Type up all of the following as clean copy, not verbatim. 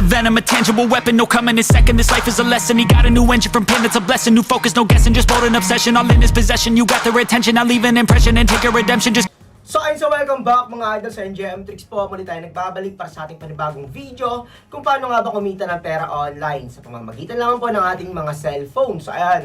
venom, a tangible weapon, no coming in second. This life is a lesson. He got a new engine from pain, that's a blessing. New focus, no guessing, just bold and obsession. All in his possession, you got their attention. I'll leave an impression and take a redemption. Just So ayun, so welcome back mga idol sa NJM Tricks po. Muli tayo nagbabalik para sa ating panibagong video kung paano nga ba kumita ng pera online sa pamamagitan lang po ng ating mga cellphone. So ayan,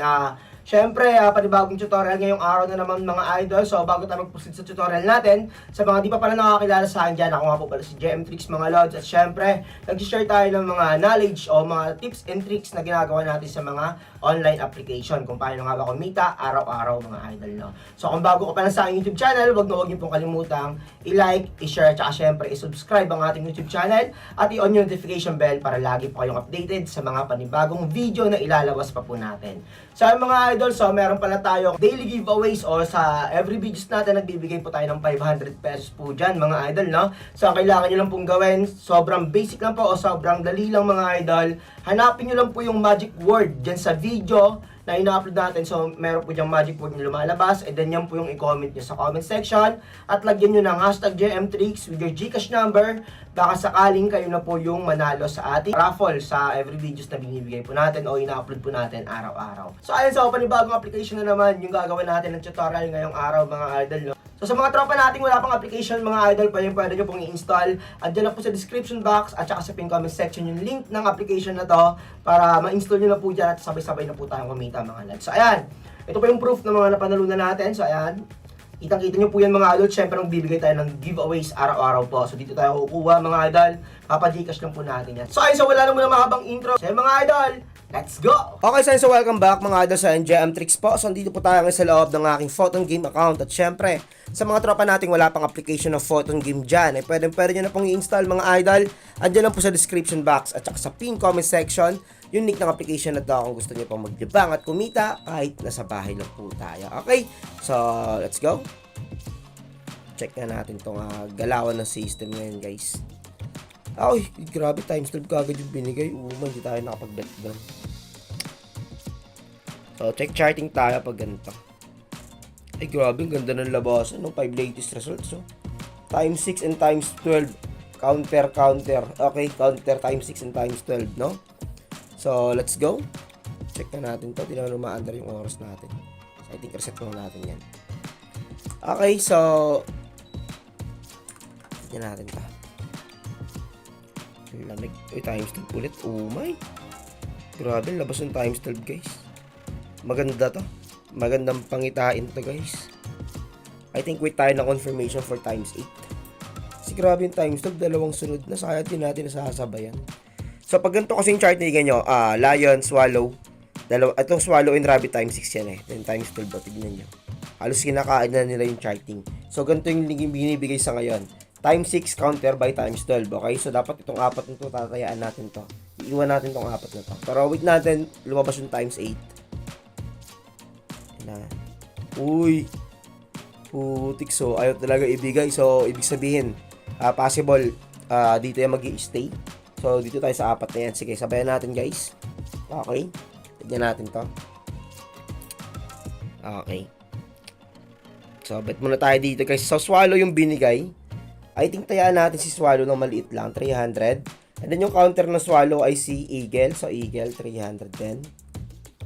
syempre, panibagong tutorial ngayong araw na naman mga idol. So bago tayo mag-proceed sa tutorial natin, sa mga di pa pala nakakilala sa akin dyan, ako nga po pala si JM Tricks mga lods. At syempre, nag-share tayo ng mga knowledge o mga tips and tricks na ginagawa natin sa mga online application kung paano nga ba kumita araw-araw mga idol, no? So kung bago ka pa lang sa aking YouTube channel, wag niyo pong kalimutang i-like, i-share, at syempre i-subscribe ang ating YouTube channel at i-on yung notification bell para lagi po kayong updated sa mga panibagong video na ilalabas pa po natin. So mga idol, so meron pala tayong daily giveaways o sa every videos natin nagbibigay po tayo ng 500 pesos po dyan mga idol, no? So ang kailangan nyo lang pong gawin, sobrang basic lang po o sobrang dali lang mga idol. Hanapin nyo lang po yung magic word dyan sa video na ina-upload natin. So, meron po diyang magic word na lumalabas. And then, yan po yung i-comment nyo sa comment section. At lagyan nyo ng hashtag JMTricks with your Gcash number. Baka sakaling kayo na po yung manalo sa ating raffle sa every videos na binibigay po natin o ina-upload po natin araw-araw. So, ayun, sa panibagong application na naman yung gagawin natin ng tutorial ngayong araw mga idol, no? So sa mga tropa nating wala pang application mga idol, pwede nyo pong i-install. Andiyan lang po sa description box at saka sa pin comment section yung link ng application na to para ma-install nyo na po dyan at sabay-sabay na po tayong kumita mga lads. So ayan, ito po yung proof ng mga napanalunan natin. So ayan, kitang-kita nyo po yan mga idol. Siyempre bibigay tayo ng giveaways araw-araw po. So dito tayo kukuha mga idol. Papa-Gcash lang po natin yan. So ayun, so wala na muna mahabang intro. So mga idol, let's go! Okay, so welcome back mga idol sa NJM Tricks po. So dito po tayo sa loob ng aking Photon Game account. At syempre, sa mga tropa nating wala pang application ng Photon Game dyan, pwede nyo na pong i-install mga idol. Andiyan lang po sa description box at saka sa pin comment section yung link ng application na to kung gusto nyo pong maglibang at kumita kahit nasa bahay lang po tayo. Okay, so let's go. Check na natin itong galawan ng system ngayon guys. Ay, grabe, times 12 kagad yung binigay. Hindi tayo nakapag-bet doon. So, check charting tayo pag ganito. Ay, grabe, ang ganda ng labasan ng 5 latest results. So, times 6 and times 12. Counter. Okay, counter times 6 and times 12, no? So, let's go. Check na natin to. Tingnan mo ma-under yung oras natin. So, I think reset mo natin yan. Okay, so tingnan natin to. Lamig. Uy, times 12 ulit. Oh my. Grabe, labas ng times 12 guys. Maganda to. Magandang pangitain to guys. I think wait tayo na confirmation for times 8. Kasi grabe yung times 12. Dalawang sunod na. Sayang din natin nasasabayan. So pag ganito kasing chart nilagyan nyo, lion, swallow. Itong swallow and rabbit times 6 yan Then times 12 tignan nyo. Halos kinakain na nila yung charting. So ganito yung binibigay sa ngayon. Times 6 counter by times 12. Okay? So, dapat itong apat na ito, tatayaan natin to. Iiwan natin itong apat na to. Pero wait natin, lumabas yung times 8. Yan. Uy! Putik. So, ayaw talaga ibigay. So, ibig sabihin, possible, dito yung mag-i-stay. So, dito tayo sa apat na yan. Sige, sabayan natin guys. Okay? Tignan natin to. Okay. So, bet muna tayo dito guys. So, swallow yung binigay. I think tayaan natin si Swallow ng maliit lang, 300. And then yung counter ng Swallow ay si Eagle. So, Eagle, 300 din.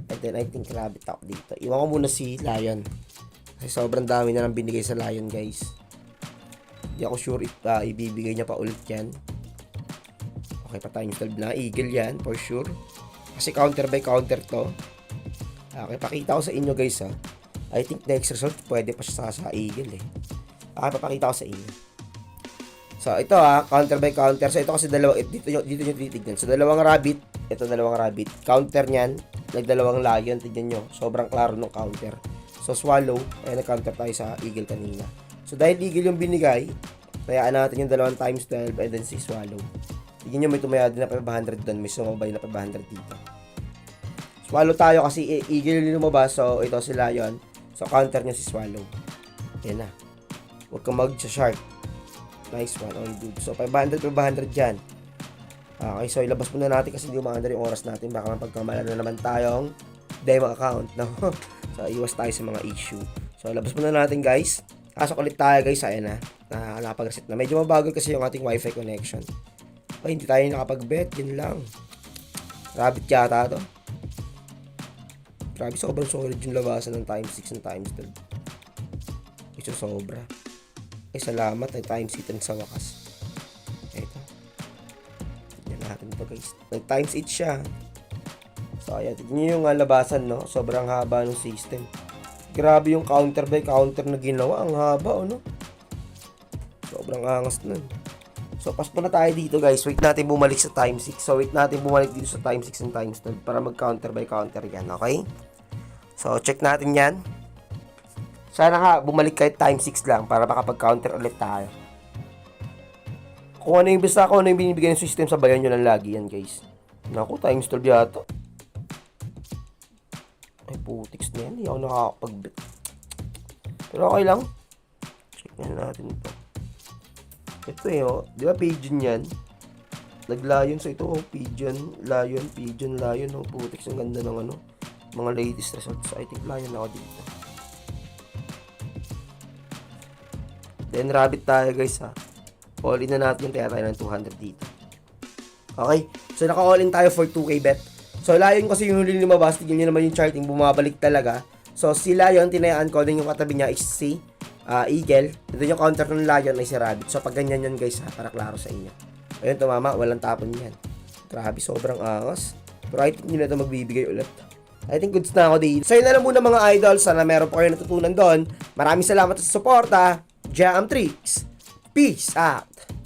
And then, I think rabbit ako dito. Iwan ko muna si Lion. Kasi sobrang dami na lang binigay sa Lion, guys. Hindi ako sure if ibibigay niya pa ulit yan. Okay, pa times 12 na. Eagle yan, for sure. Kasi counter by counter to. Okay, pakita ko sa inyo, guys, I think next result, pwede pa siya sa Eagle, Okay, papakita ko sa inyo. So, ito counter by counter. So, ito kasi dito nyo titignan. So, dalawang rabbit. Ito, dalawang rabbit. Counter nyan. Nagdalawang lion. Tignan nyo. Sobrang klaro ng counter. So, swallow. Ayan, nag-counter tayo sa eagle kanina. So, dahil eagle yung binigay, tayaan natin yung dalawang times 12 and then si swallow. Tignan nyo, may tumaya din na 500 doon. May sumabay na 500 dito. Swallow tayo kasi eagle yung lumabas. So, ito si lion. So, counter nyo si swallow. Ayan na. Huwag kang mag-shark. Nice one, all good. So, 500 dyan. Okay, so ilabas muna natin kasi hindi umaandar yung oras natin. Baka mapagkamalan na naman tayong demo account, no? So, iwas tayo sa mga issue. So, ilabas muna natin, guys. Pasok ulit tayo, guys. Ayan na. Nakapag-reset na. Medyo mabagal kasi yung ating wifi connection. Ay, hindi tayo nakapag-bet. Yun lang. Rabbit yata to. Grabe, sobrang solid yung labasan ng times 6 and times 12. Ito sobra. Ay, salamat. Ay, times 8 sa wakas. Ito. Tignan natin to guys. Nag-times 8 siya. So, ayan. Tignan nyo yung labasan, no? Sobrang haba ng system. Grabe yung counter by counter na ginawa. Ang haba, no? Sobrang angas nun. So, pas na tayo dito guys. Wait natin bumalik sa times 6. So, wait natin bumalik dito sa times 6 and times 12 para mag-counter by counter yan, okay? So, check natin yan. Sana nga, bumalik kahit times 6 lang para makapag-counter ulit tayo. Kung ano yung basta, kung ano yung binibigay ng system, sabayan nyo lang lagi yan, guys. Naku, times 12 yata. Ay, putiks na yan. Hindi ako nakakapag-bet. Pero okay lang. Check na natin ito. Ito oh. Di ba pigeon yan? Nag-lion. So, ito oh. Pigeon, lion, pigeon, lion. Oh, putiks. Ang ganda ng ano. Mga latest results. I think lion ako dito. Then, rabbit tayo guys ha. All in na natin yung kaya tayo ng 200 dito. Okay? So, naka-all in tayo for 2k bet. So, lion kasi yung huli lumabas. Tignan nyo naman yung charting. Bumabalik talaga. So, si lion, tinayaan ko. Then yung katabi niya is si eagle. Ito yung counter ng lion ay si rabbit. So, pag ganyan yan guys ha. Para klaro sa inyo. Ayun, tumama. Walang tapon yan. Grabe, sobrang angas. Pero I think nyo na ito magbibigay ulit. I think goods na ako dito. So, yun na lang muna mga idol. Sana meron po kayo natutunan doon. Maraming salamat sa suporta. Jam Tricks. Peace out.